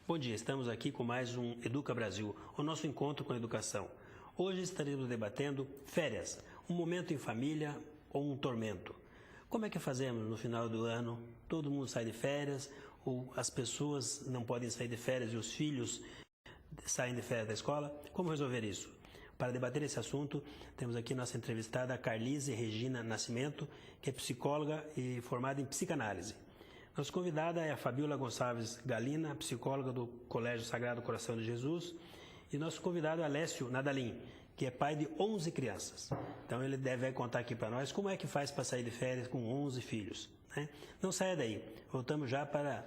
Bom dia, estamos aqui com mais um Educa Brasil, o nosso encontro com a educação. Hoje estaremos debatendo férias, um momento em família ou um tormento. Como é que fazemos no final do ano? Todo mundo sai de férias ou as pessoas não podem sair de férias e os filhos saem de férias da escola? Como resolver isso? Para debater esse assunto, temos aqui nossa entrevistada Carlise Regina Nascimento, que é psicóloga e formada em psicanálise. Nossa convidada é a Fabiola Gonçalves Galina, psicóloga do Colégio Sagrado Coração de Jesus, e nosso convidado é Alessio Nadalim, que é pai de 11 crianças. Então ele deve contar aqui para nós como é que faz para sair de férias com 11 filhos, né? Não saia daí, voltamos já para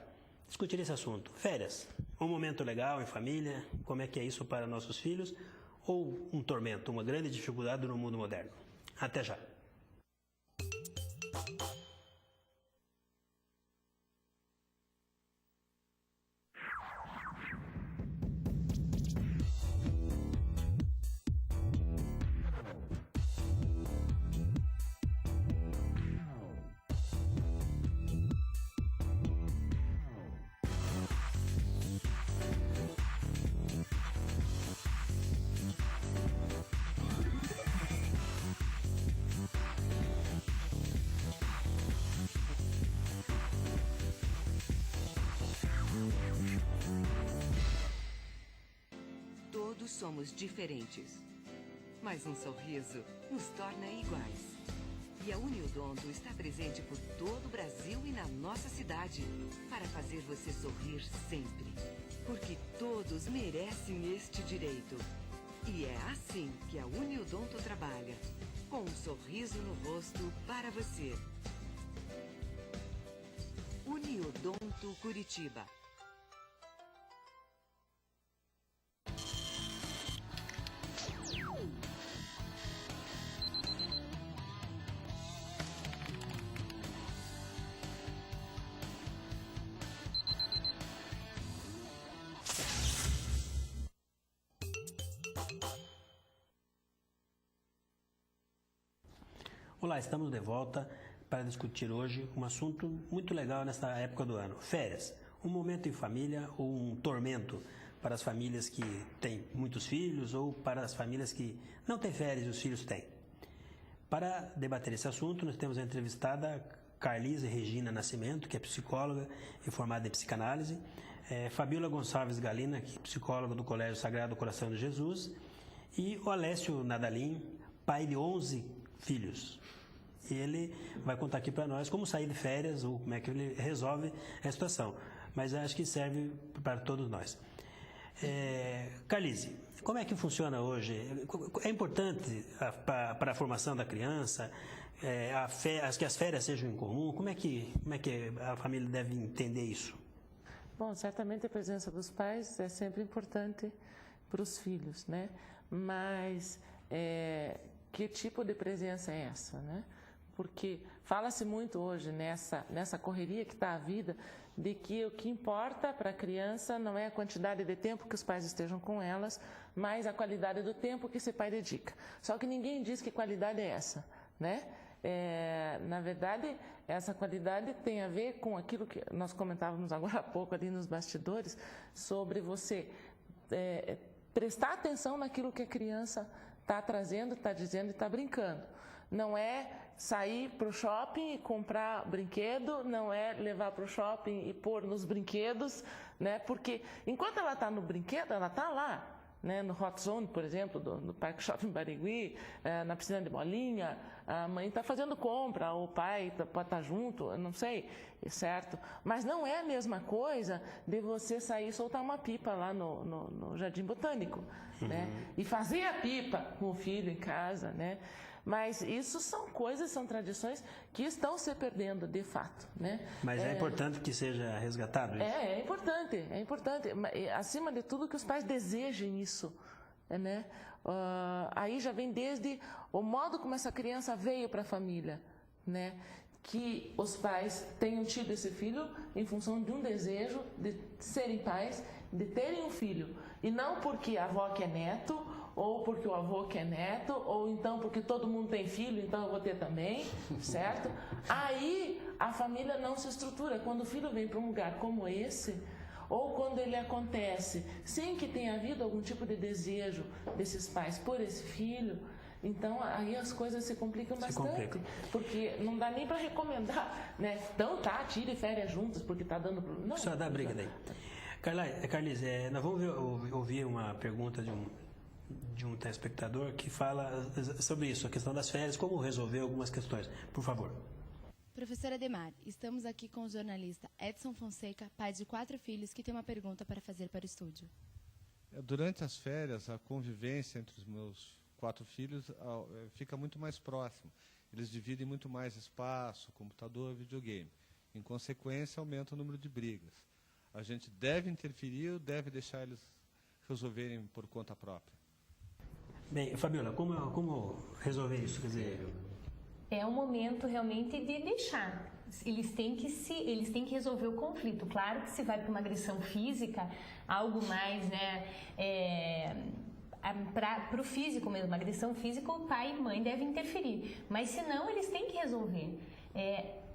discutir esse assunto. Férias, um momento legal em família, como é que é isso para nossos filhos, ou um tormento, uma grande dificuldade no mundo moderno. Até já. Todos somos diferentes, mas um sorriso nos torna iguais. E a Uniodonto está presente por todo o Brasil e na nossa cidade para fazer você sorrir sempre. Porque todos merecem este direito. E é assim que a Uniodonto trabalha, com um sorriso no rosto para você. Uniodonto Curitiba. Olá, estamos de volta para discutir hoje um assunto muito legal nesta época do ano. Férias, um momento em família ou um tormento para as famílias que têm muitos filhos ou para as famílias que não têm férias e os filhos têm. Para debater esse assunto, nós temos a entrevistada Carlise Regina Nascimento, que é psicóloga e formada em psicanálise, Fabiola Gonçalves Galina, que é psicóloga do Colégio Sagrado Coração de Jesus, e o Alessio Nadalim, pai de 11 filhos. E ele vai contar aqui para nós como sair de férias ou como é que ele resolve a situação. Mas acho que serve para todos nós. Carlise, como é que funciona hoje? É importante para a formação da criança que as férias sejam em comum? Como é que a família deve entender isso? Bom, certamente a presença dos pais é sempre importante para os filhos, né? Mas que tipo de presença é essa, né? Porque fala-se muito hoje nessa correria que está a vida, de que o que importa para a criança não é a quantidade de tempo que os pais estejam com elas, mas a qualidade do tempo que esse pai dedica. Só que ninguém diz que qualidade é essa, né? Na verdade, essa qualidade tem a ver com aquilo que nós comentávamos agora há pouco ali nos bastidores, sobre você prestar atenção naquilo que a criança está trazendo, está dizendo e está brincando. Não é sair para o shopping e comprar brinquedo, não é levar para o shopping e pôr nos brinquedos, né? Porque enquanto ela está no brinquedo, ela está lá, né? No Hot Zone, por exemplo, no Parque Shopping Barigui, na piscina de bolinha, a mãe está fazendo compra, o pai pode estar junto, eu não sei, certo? Mas não é a mesma coisa de você sair e soltar uma pipa lá no Jardim Botânico, né? E fazer a pipa com o filho em casa, né? Mas isso são coisas, são tradições que estão se perdendo de fato, né? Mas é importante que seja resgatado isso? É importante. Acima de tudo que os pais desejem isso, né? Aí já vem desde o modo como essa criança veio para a família, né? Que os pais tenham tido esse filho em função de um desejo de serem pais, de terem um filho. E não porque a avó quer neto, ou porque o avô quer neto, ou então porque todo mundo tem filho, então eu vou ter também, certo? Aí a família não se estrutura. Quando o filho vem para um lugar como esse, ou quando ele acontece sem que tenha havido algum tipo de desejo desses pais por esse filho, então aí as coisas se complicam bastante, porque não dá nem para recomendar, né? Então tire férias juntos porque está dando problema. Não, só dá briga daí. Carlise, nós vamos ouvir uma pergunta de um telespectador que fala sobre isso, a questão das férias, como resolver algumas questões. Por favor. Professora Ademar, estamos aqui com o jornalista Edson Fonseca, pai de 4 filhos, que tem uma pergunta para fazer para o estúdio. Durante as férias, a convivência entre os meus 4 filhos fica muito mais próxima. Eles dividem muito mais espaço, computador, videogame. Em consequência, aumenta o número de brigas. A gente deve interferir ou deve deixar eles resolverem por conta própria? Bem, Fabiola, como resolver isso? Quer dizer, é um momento realmente de deixar. Eles têm que resolver o conflito. Claro que se vai para uma agressão física, algo mais, né, para o físico mesmo, agressão física, o pai e mãe devem interferir. Mas se não, eles têm que resolver.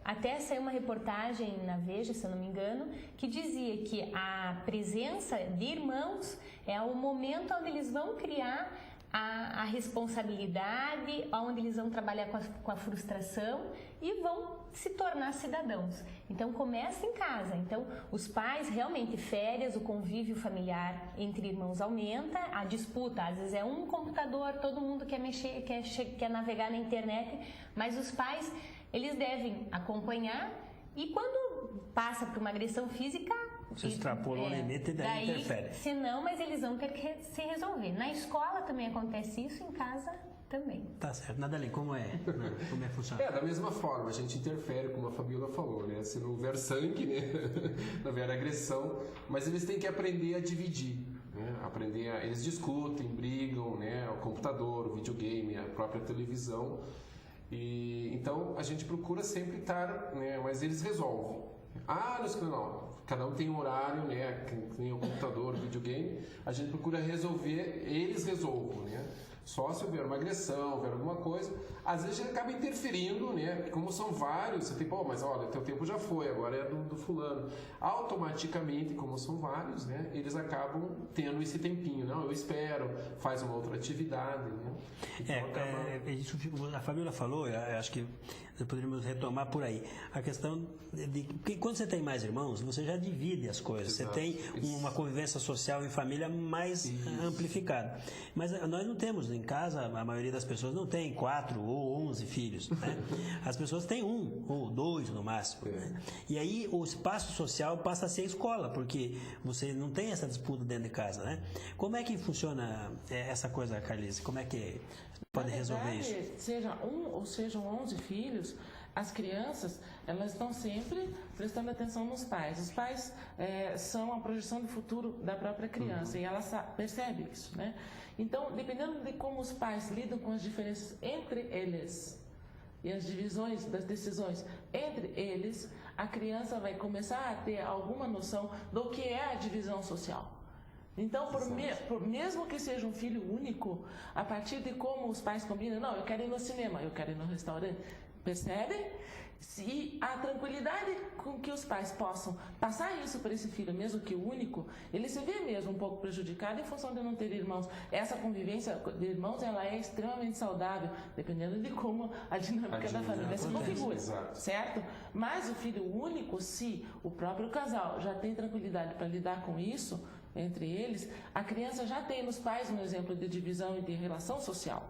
Até saiu uma reportagem na Veja, se eu não me engano, que dizia que a presença de irmãos é o momento onde eles vão criar a responsabilidade, onde eles vão trabalhar com a frustração e vão se tornar cidadãos. Então começa em casa. Então os pais, realmente, férias, o convívio familiar entre irmãos aumenta, a disputa, às vezes é um computador, todo mundo quer mexer, quer navegar na internet, mas os pais, eles devem acompanhar e quando passa por uma agressão física, se extrapolou o limite e daí interfere. Se não, mas eles vão ter que se resolver. Na escola também acontece isso, em casa também. Tá certo. Nadalém, como funciona? Da mesma forma, a gente interfere, como a Fabiola falou, né? Se não houver sangue, né? Não houver agressão, mas eles têm que aprender a dividir. Né? Eles discutem, brigam, né? O computador, o videogame, a própria televisão. Então a gente procura sempre estar, né? Mas eles resolvem. Não. Cada um tem um horário, né? Tem o computador, o videogame. A gente procura resolver, eles resolvam, né? Só se houver uma agressão, houver alguma coisa, às vezes a gente acaba interferindo, né? Porque como são vários, você tem, mas olha, teu tempo já foi, agora é do fulano. Automaticamente, como são vários, né? Eles acabam tendo esse tempinho, não? Eu espero, faz uma outra atividade, né? Então, isso a Fabiola falou, eu acho que poderíamos retomar por aí. A questão de que quando você tem mais irmãos, você já divide as coisas. Exato. Você tem uma convivência social em família mais amplificada. Mas nós não temos em casa, a maioria das pessoas não tem 4 ou 11 filhos. Né? As pessoas têm 1 ou 2 no máximo. Né? E aí o espaço social passa a ser a escola, porque você não tem essa disputa dentro de casa. Né? Como é que funciona essa coisa, Carlise? Como é que pode resolver isso? Seja 1 ou sejam 11 filhos, as crianças, elas estão sempre prestando atenção nos pais. Os pais são a projeção do futuro da própria criança, e ela percebe isso, né? Então, dependendo de como os pais lidam com as diferenças entre eles e as divisões das decisões entre eles, a criança vai começar a ter alguma noção do que é a divisão social. Então, mesmo que seja um filho único, a partir de como os pais combinam, não, eu quero ir no cinema, eu quero ir no restaurante, percebem? Se a tranquilidade com que os pais possam passar isso para esse filho, mesmo que único, ele se vê mesmo um pouco prejudicado em função de não ter irmãos. Essa convivência de irmãos, ela é extremamente saudável, dependendo de como a dinâmica da família se configura, certo? Mas o filho único, se o próprio casal já tem tranquilidade para lidar com isso, entre eles, a criança já tem nos pais um exemplo de divisão e de relação social,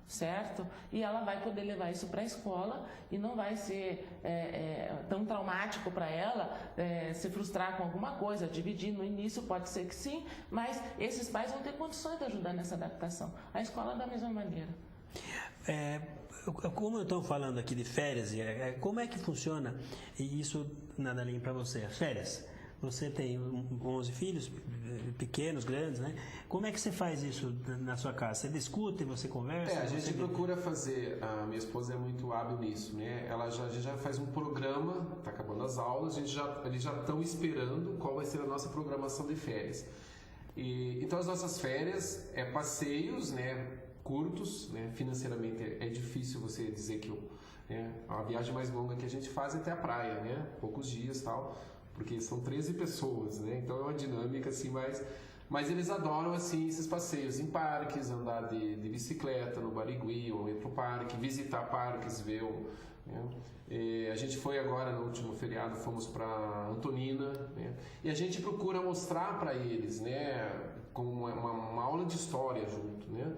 certo? E ela vai poder levar isso para a escola e não vai ser tão traumático para ela se frustrar com alguma coisa, dividir no início, pode ser que sim, mas esses pais vão ter condições de ajudar nessa adaptação. A escola da mesma maneira. Como eu estou falando aqui de férias, como é que funciona isso, Nadalém, para você? As férias? Você tem 11 filhos, pequenos, grandes, né? Como é que você faz isso na sua casa? Você discute, você conversa? A gente procura fazer, a minha esposa é muito hábil nisso, né? A gente já faz um programa, está acabando as aulas, eles já estão esperando qual vai ser a nossa programação de férias. Então as nossas férias passeios, né? Curtos, né? Financeiramente é difícil você dizer que a viagem mais longa que a gente faz é até a praia, né? Poucos dias e tal. porque são 13 pessoas, né? Então é uma dinâmica assim, mas eles adoram assim esses passeios em parques, andar de bicicleta no Barigui ou ir pro parque, visitar parques, ver né? A gente foi agora no último feriado, fomos para Antonina, né? E a gente procura mostrar para eles, né, como uma aula de história junto, né?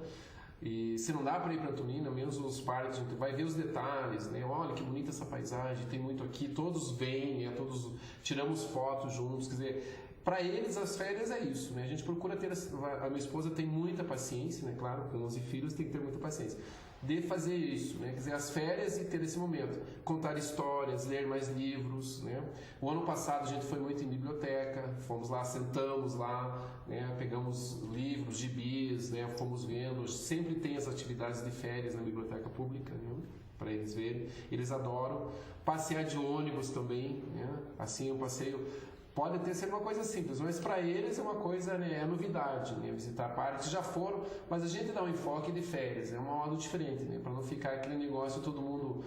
E se não dá para ir para Antonina, menos os parques, a gente vai ver os detalhes, né? Olha que bonita essa paisagem, tem muito aqui, todos vêm, né? Todos tiramos fotos juntos, quer dizer, para eles as férias é isso, né? A gente procura ter, a minha esposa tem muita paciência, né? Claro, com 11 filhos tem que ter muita paciência de fazer isso, né? Quer dizer, as férias e ter esse momento, contar histórias, ler mais livros, né? O ano passado a gente foi muito em biblioteca, fomos lá, sentamos lá, né? Pegamos livros, gibis, né? Fomos vendo, sempre tem as atividades de férias na biblioteca pública, né? Para eles verem, eles adoram. Passear de ônibus também, né? Assim, um passeio pode até ser uma coisa simples, mas para eles é uma coisa, né, é novidade, né, visitar parques, já foram, mas a gente dá um enfoque de férias, é um modo diferente, né, para não ficar aquele negócio todo mundo,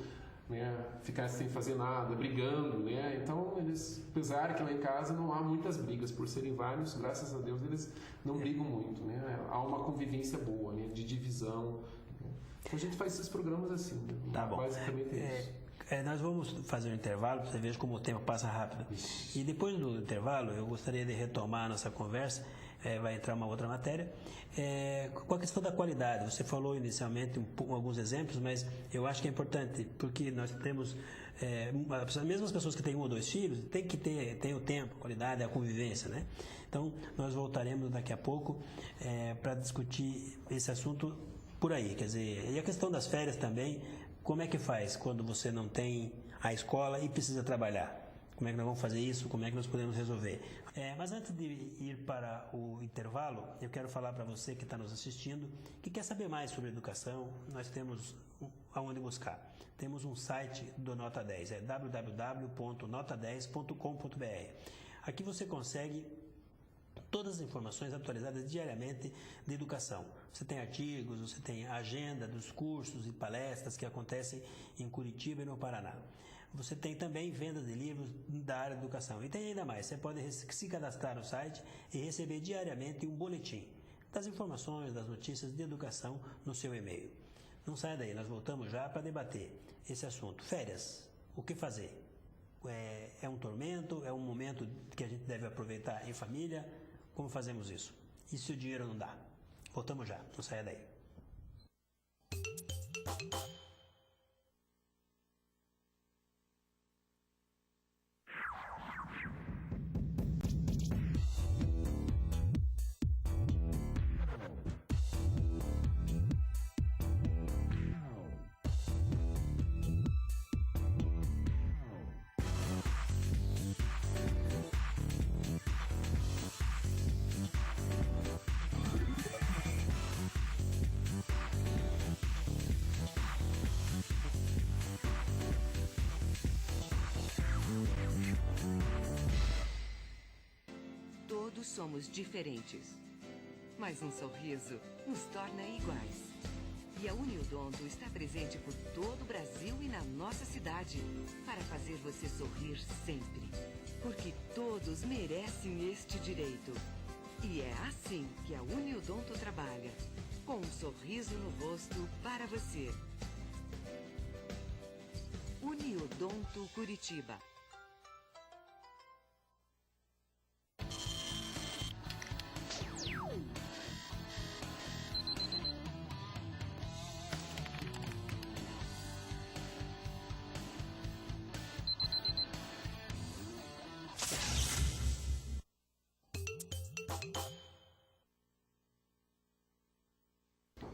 né, ficar sem fazer nada, brigando, né, então eles, apesar que lá em casa não há muitas brigas, por serem vários, graças a Deus eles não brigam muito, né, há uma convivência boa, né, de divisão, né. Então a gente faz esses programas assim, né, tá bom. Basicamente isso. Nós vamos fazer um intervalo para você ver como o tempo passa rápido. E depois do intervalo, eu gostaria de retomar a nossa conversa, vai entrar uma outra matéria, com a questão da qualidade. Você falou inicialmente alguns exemplos, mas eu acho que é importante, porque nós temos, mesmo as pessoas que têm 1 ou 2 filhos, tem que ter o tempo, a qualidade, a convivência, né? Então, nós voltaremos daqui a pouco para discutir esse assunto por aí, quer dizer, e a questão das férias também. Como é que faz quando você não tem a escola e precisa trabalhar? Como é que nós vamos fazer isso? Como é que nós podemos resolver? Mas antes de ir para o intervalo, eu quero falar para você que está nos assistindo, que quer saber mais sobre educação, nós temos aonde buscar. Temos um site do Nota 10, é www.nota10.com.br. Aqui você consegue todas as informações atualizadas diariamente de educação. Você tem artigos, você tem a agenda dos cursos e palestras que acontecem em Curitiba e no Paraná. Você tem também venda de livros da área de educação. E tem ainda mais, você pode se cadastrar no site e receber diariamente um boletim das informações, das notícias de educação no seu e-mail. Não saia daí, nós voltamos já para debater esse assunto. Férias, o que fazer? É um tormento? É um momento que a gente deve aproveitar em família? Como fazemos isso? E se o dinheiro não dá? Voltamos já, não saia daí. Todos somos diferentes, mas um sorriso nos torna iguais. E a Uniodonto está presente por todo o Brasil e na nossa cidade para fazer você sorrir sempre. Porque todos merecem este direito. E é assim que a Uniodonto trabalha, com um sorriso no rosto para você. Uniodonto Curitiba.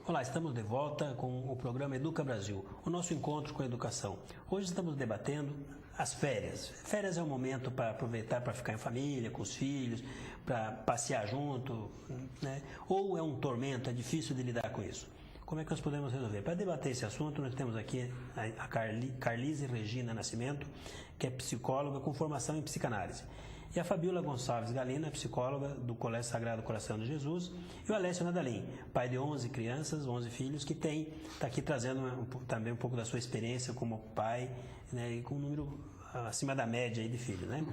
Olá, estamos de volta com o programa Educa Brasil, o nosso encontro com a educação. Hoje estamos debatendo as férias. Férias é um momento para aproveitar para ficar em família, com os filhos, para passear junto, né? Ou é um tormento, é difícil de lidar com isso. Como é que nós podemos resolver? Para debater esse assunto, nós temos aqui a Carlise Regina Nascimento, que é psicóloga com formação em psicanálise. E a Fabiola Gonçalves Galina, psicóloga do Colégio Sagrado Coração de Jesus, e o Alessio Nadalim, pai de 11 crianças, 11 filhos, que está aqui trazendo também um pouco da sua experiência como pai, né, e com um número acima da média aí de filhos, né?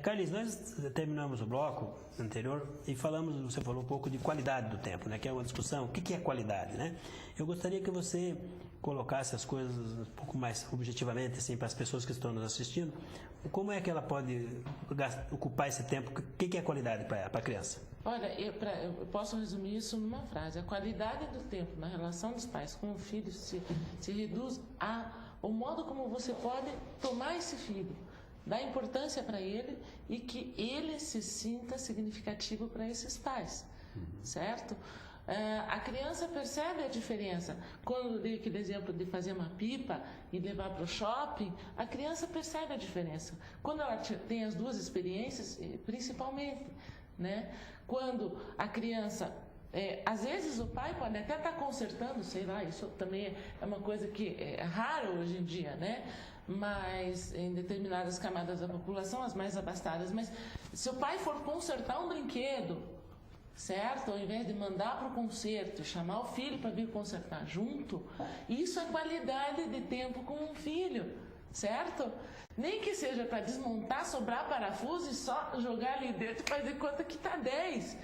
Carlinhos, nós terminamos o bloco anterior e você falou um pouco de qualidade do tempo, né? Que é uma discussão, o que é qualidade, né? Eu gostaria que você colocasse as coisas um pouco mais objetivamente, assim, para as pessoas que estão nos assistindo. Como é que ela pode ocupar esse tempo? O que é qualidade para a criança? Olha, eu posso resumir isso numa frase. A qualidade do tempo na relação dos pais com o filho se reduz ao modo como você pode tomar esse filho, dar importância para ele e que ele se sinta significativo para esses pais, certo? A criança percebe a diferença. Quando eu dei aquele exemplo de fazer uma pipa e levar para o shopping, a criança percebe a diferença. Quando ela tem as duas experiências, principalmente, né? Quando a criança, às vezes o pai pode até estar consertando, sei lá, isso também é uma coisa que é rara hoje em dia, né? Mas em determinadas camadas da população, as mais abastadas, mas se o pai for consertar um brinquedo, certo? Ao invés de mandar para o concerto, chamar o filho para vir consertar junto, isso é qualidade de tempo com um filho, certo? Nem que seja para desmontar, sobrar parafuso e só jogar ali dentro e fazer conta que está 10,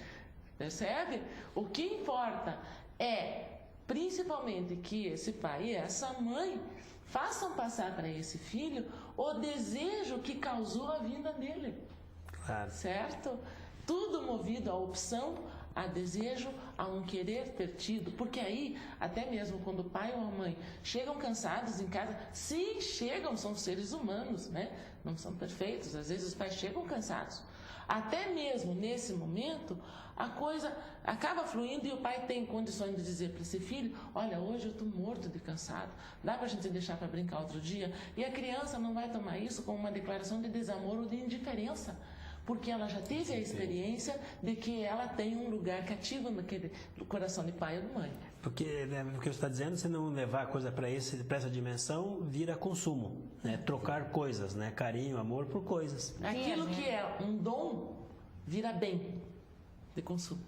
percebe? O que importa é, principalmente, que esse pai e essa mãe façam passar para esse filho o desejo que causou a vinda dele, Claro. certo? Tudo movido à opção, a desejo, a um querer ter tido. Porque aí, até mesmo quando o pai ou a mãe chegam cansados em casa, sim, chegam, são seres humanos, né? Não são perfeitos, às vezes os pais chegam cansados. Até mesmo nesse momento, a coisa acaba fluindo e o pai tem condições de dizer para esse filho: olha, hoje eu estou morto de cansado, dá para a gente deixar para brincar outro dia? E a criança não vai tomar isso como uma declaração de desamor ou de indiferença, porque ela já teve a experiência de que ela tem um lugar cativo naquele coração de pai ou de mãe. Porque, né, o que você está dizendo, se não levar a coisa para essa dimensão, vira consumo, né? Trocar coisas, né? Carinho, amor por coisas. Aquilo que é um dom vira bem de consumo.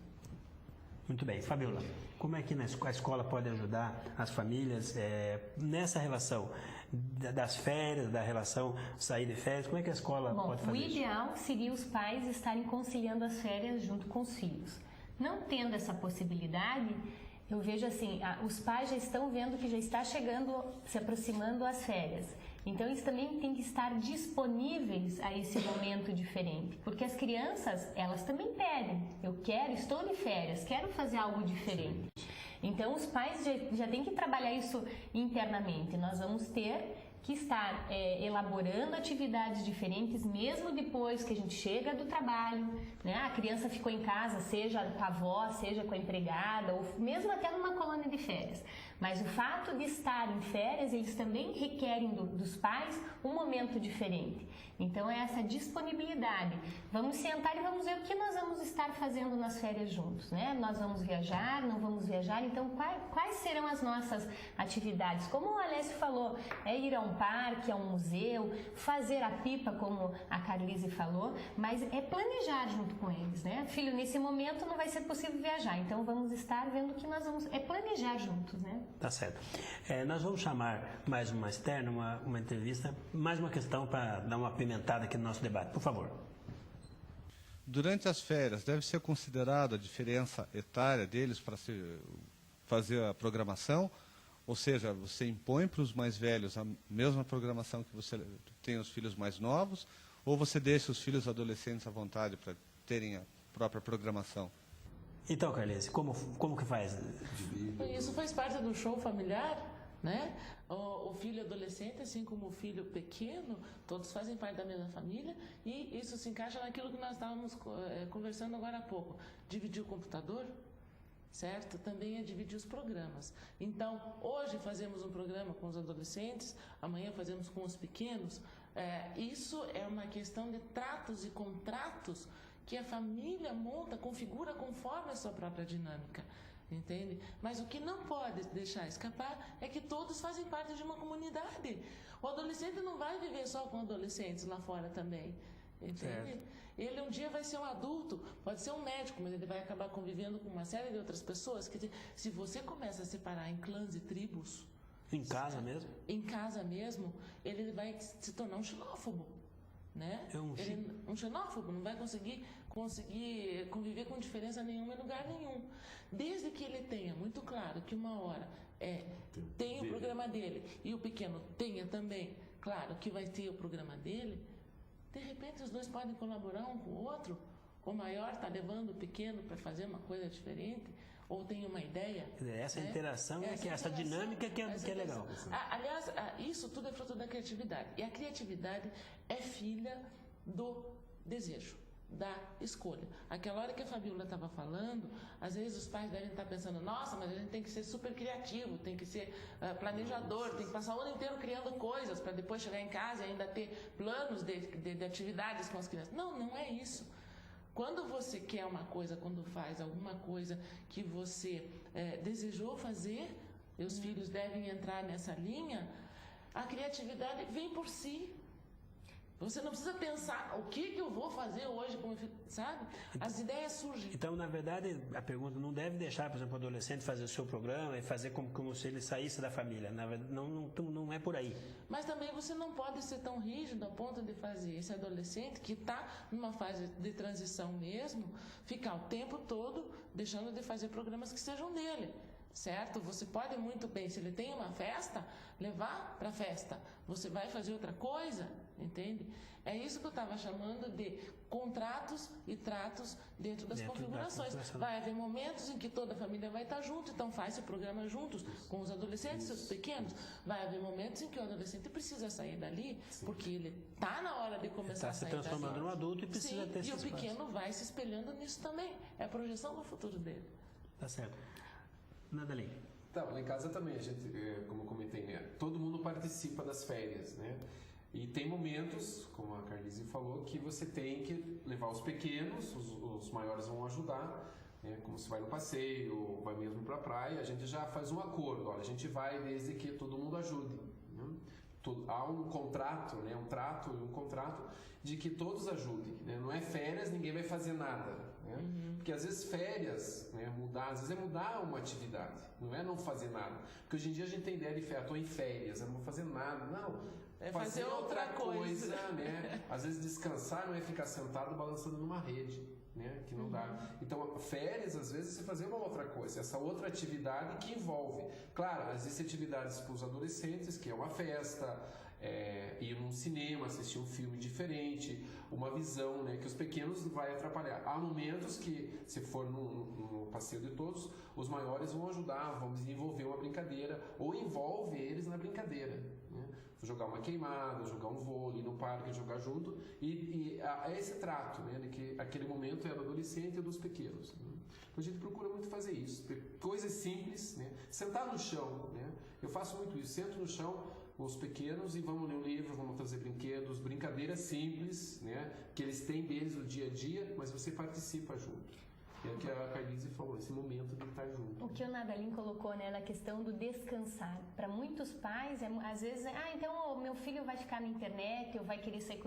Muito bem. Fabiola, como é que a escola pode ajudar as famílias nessa relação das férias, da relação sair de férias? Como é que a escola pode fazer isso? O ideal seria os pais estarem conciliando as férias junto com os filhos. Não tendo essa possibilidade, eu vejo assim, os pais já estão vendo que já está chegando, se aproximando as férias. Então, eles também têm que estar disponíveis a esse momento diferente. Porque as crianças, elas também pedem. Estou de férias, quero fazer algo diferente. Então, os pais já têm que trabalhar isso internamente. Nós vamos ter que estar elaborando atividades diferentes, mesmo depois que a gente chega do trabalho, né? A criança ficou em casa, seja com a avó, seja com a empregada, ou mesmo até numa colônia de férias. Mas o fato de estar em férias, eles também requerem dos pais um momento diferente. Então, é essa disponibilidade. Vamos sentar e vamos ver o que nós vamos estar fazendo nas férias juntos, né? Nós vamos viajar, não vamos viajar, então quais serão as nossas atividades? Como o Alessio falou, ir a um parque, a um museu, fazer a pipa, como a Carlise falou, mas é planejar junto com eles, né? Filho, nesse momento não vai ser possível viajar, então vamos estar vendo o que nós vamos... É planejar juntos, né? Tá certo. Nós vamos chamar mais uma externa, uma entrevista, mais uma questão para dar uma apimentada aqui no nosso debate. Por favor. Durante as férias, deve ser considerada a diferença etária deles para fazer a programação? Ou seja, você impõe para os mais velhos a mesma programação que você tem os filhos mais novos? Ou você deixa os filhos adolescentes à vontade para terem a própria programação? Então, Carlise, como que faz? Isso faz parte do show familiar, né? O filho adolescente, assim como o filho pequeno, todos fazem parte da mesma família, e isso se encaixa naquilo que nós estávamos conversando agora há pouco. Dividir o computador, certo? Também é dividir os programas. Então, hoje fazemos um programa com os adolescentes, amanhã fazemos com os pequenos. Isso é uma questão de tratos e contratos que a família monta, configura conforme a sua própria dinâmica, entende? Mas o que não pode deixar escapar é que todos fazem parte de uma comunidade. O adolescente não vai viver só com adolescentes lá fora também, entende? Certo. Ele um dia vai ser um adulto, pode ser um médico, mas ele vai acabar convivendo com uma série de outras pessoas que, se você começa a separar em clãs e tribos, Em casa mesmo? Em casa mesmo, ele vai se tornar um xenófobo, né? Um xenófobo, não vai conseguir conviver com diferença nenhuma em lugar nenhum. Desde que ele tenha muito claro que uma hora tem o programa dele e o pequeno tenha também, claro, que vai ter o programa dele, de repente os dois podem colaborar um com o outro. O maior está levando o pequeno para fazer uma coisa diferente, ou tem uma ideia. Essa interação, essa dinâmica que é legal. Aliás, isso tudo é fruto da criatividade. E a criatividade é filha do desejo, da escolha. Aquela hora que a Fabiola estava falando, às vezes os pais devem estar pensando, nossa, mas a gente tem que ser super criativo, tem que ser planejador, tem que passar o ano inteiro criando coisas para depois chegar em casa e ainda ter planos de atividades com as crianças. Não é isso. Quando você quer uma coisa, quando faz alguma coisa que você desejou fazer, e os filhos devem entrar nessa linha, a criatividade vem por si. Você não precisa pensar o que eu vou fazer hoje com o meu filho, sabe? As ideias surgem. Então, na verdade, a pergunta não deve deixar, por exemplo, o adolescente fazer o seu programa e fazer como se ele saísse da família. Na verdade, não é por aí. Mas também você não pode ser tão rígido a ponto de fazer esse adolescente que está numa fase de transição mesmo, ficar o tempo todo deixando de fazer programas que sejam dele. Certo? Você pode muito bem, se ele tem uma festa, levar para a festa. Você vai fazer outra coisa, entende? É isso que eu estava chamando de contratos e tratos dentro das configurações. Vai haver momentos em que toda a família vai estar junto, então faz o programa juntos com os adolescentes, os pequenos. Vai haver momentos em que o adolescente precisa sair dali, porque ele está na hora de começar a sair dali. Está se transformando num adulto e precisa ter esse espaço. E o pequeno vai se espelhando nisso também. É a projeção do futuro dele. Tá certo. Nada além. Tá, lá em casa também, a gente, como eu comentei, né? Todo mundo participa das férias, né? E tem momentos, como a Carlise falou, que você tem que levar os pequenos, os maiores vão ajudar, né? Como se vai no passeio, vai mesmo para a praia, a gente já faz um acordo, olha, a gente vai desde que todo mundo ajude. Né? Há um contrato, né? Um trato e um contrato de que todos ajudem, né? Não é férias, ninguém vai fazer nada. Né? Porque às vezes férias, né, às vezes é mudar uma atividade, não é não fazer nada. Porque hoje em dia a gente tem ideia de férias, estou em férias, eu não vou fazer nada. Não, é fazer outra coisa. Né? Às vezes descansar não é ficar sentado balançando numa rede, né? Que não dá. Então férias às vezes é fazer uma outra coisa, essa outra atividade que envolve. Claro, existem atividades para os adolescentes, que é uma festa, ir num cinema, assistir um filme diferente, uma visão, né, que os pequenos vai atrapalhar. Há momentos que, se for no passeio de todos, os maiores vão ajudar, vão desenvolver uma brincadeira, ou envolve eles na brincadeira. Né? Jogar uma queimada, jogar um vôlei no parque, jogar junto, e é esse trato, né, de que aquele momento é do adolescente e dos pequenos. Né? Então a gente procura muito fazer isso, coisas simples, né? Sentar no chão, né? Eu faço muito isso, sento no chão os pequenos e vamos ler um livro, vamos trazer brinquedos, brincadeiras simples, né? Que eles têm deles no dia a dia, mas você participa junto. É o que a Carlise falou, esse momento de estar junto. O que o Nadalim colocou, né, na questão do descansar. Para muitos pais, às vezes, então o meu filho vai ficar na internet, ou vai querer sair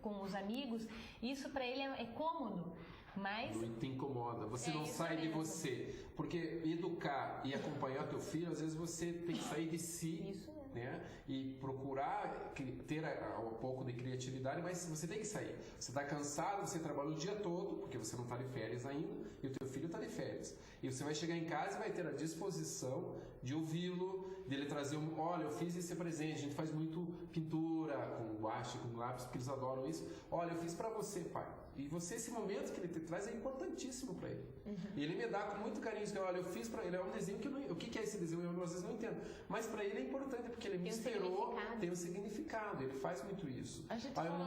com os amigos. Isso para ele é cômodo. Mas não te incomoda, você não sai de você. Porque educar e acompanhar teu filho, às vezes você tem que sair de si. Isso. Né? E procurar ter um pouco de criatividade, mas você tem que sair. Você está cansado, você trabalha o dia todo, porque você não está de férias ainda, e o teu filho está de férias. E você vai chegar em casa e vai ter a disposição de ouvi-lo, de ele trazer olha, eu fiz esse presente, a gente faz muito pintura, com guache, com lápis, porque eles adoram isso. Olha, eu fiz para você, pai. E você, esse momento que ele te traz é importantíssimo para ele. E ele me dá com muito carinho. Olha, eu fiz para ele, é um desenho que eu não... O que é esse desenho? Eu às vezes não entendo. Mas para ele é importante, porque ele me esperou, tem um significado. Ele faz muito isso. A gente fala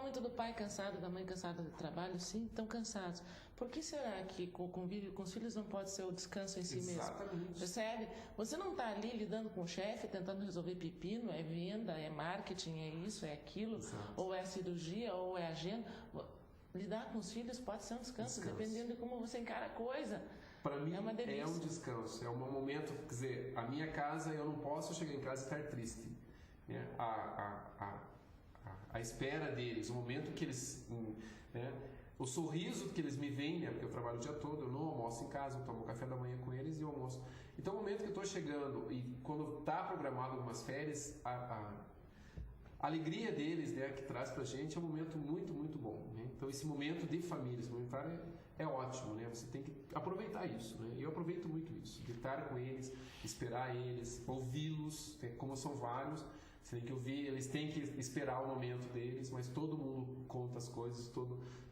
muito do pai cansado, da mãe cansada do trabalho, sim, estão cansados. Por que será que o convívio com os filhos não pode ser o descanso em si mesmo? Percebe? Você não está ali lidando com o chefe, tentando resolver pepino, é venda, é marketing, é isso, é aquilo, Exato. Ou é cirurgia, ou é agenda. Lidar com os filhos pode ser um descanso. Dependendo de como você encara a coisa. Para mim é um descanso, é um momento, quer dizer, a minha casa, eu não posso chegar em casa e estar triste. Né? A espera deles, o momento que eles... Né? o sorriso que eles me veem, né? Porque eu trabalho o dia todo, eu não almoço em casa, eu tomo café da manhã com eles e eu almoço. Então, o momento que eu estou chegando e quando está programado algumas férias, a alegria deles, né, que traz pra gente é um momento muito, muito bom, né? Então, esse momento de família, esse momento é ótimo, né? Você tem que aproveitar isso, né? E eu aproveito muito isso, de estar com eles, esperar eles, ouvi-los, como são vários, você tem que ouvir, eles têm que esperar o momento deles, mas todo mundo conta as coisas,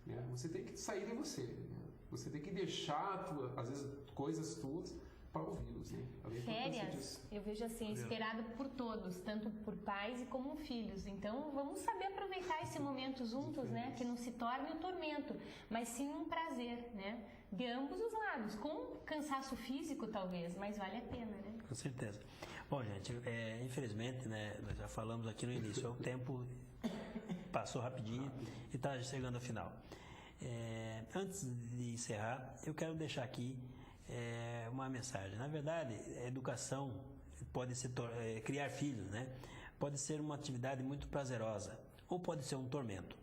né? Você tem que sair de você, né? Você tem que deixar, às vezes, coisas tuas para ouvi-los, né? Férias, eu vejo assim, esperado por todos, tanto por pais e como filhos. Então, vamos saber aproveitar esse momento juntos, né? Que não se torne um tormento, mas sim um prazer, né? De ambos os lados, com cansaço físico talvez, mas vale a pena, né? Com certeza. Bom, gente, infelizmente, né, nós já falamos aqui no início, o tempo passou rapidinho e está chegando ao final. Antes de encerrar, eu quero deixar aqui uma mensagem. Na verdade, a educação pode ser criar filhos, né? Pode ser uma atividade muito prazerosa ou pode ser um tormento.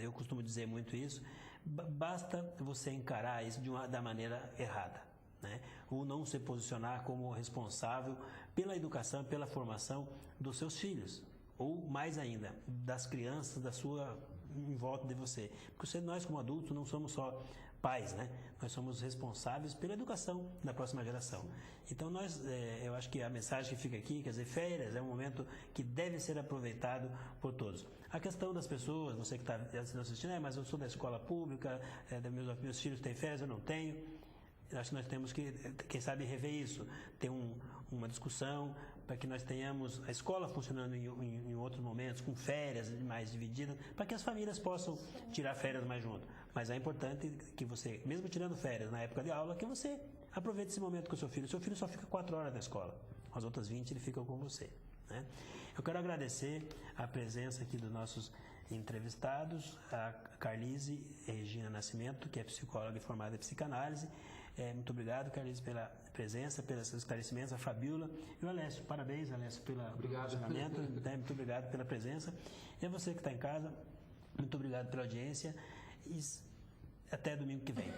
Eu costumo dizer muito isso. Basta você encarar isso da maneira errada, né? Ou não se posicionar como responsável pela educação, pela formação dos seus filhos, ou mais ainda, das crianças em volta de você. Porque nós como adultos não somos só pais, né? Nós somos responsáveis pela educação da próxima geração. Então eu acho que a mensagem que fica aqui, quer dizer, férias é um momento que deve ser aproveitado por todos. A questão das pessoas, você que está assistindo, mas eu sou da escola pública, meus filhos têm férias, eu não tenho. Eu acho que nós temos que, quem sabe, rever isso, ter uma discussão para que nós tenhamos a escola funcionando em outros momentos, com férias mais divididas, para que as famílias possam tirar férias mais junto. Mas é importante que você, mesmo tirando férias na época de aula, que você aproveite esse momento com o seu filho. O seu filho só fica 4 horas na escola, as outras 20 ele fica com você, né? Eu quero agradecer a presença aqui dos nossos entrevistados, a Carlise Regina Nascimento, que é psicóloga e formada em psicanálise. Muito obrigado, Carlise, pela presença, pelos esclarecimentos, a Fabiola e o Alessio. Parabéns, Alessio, pelo posicionamento. Muito obrigado pela presença. E a você que está em casa, muito obrigado pela audiência e até domingo que vem.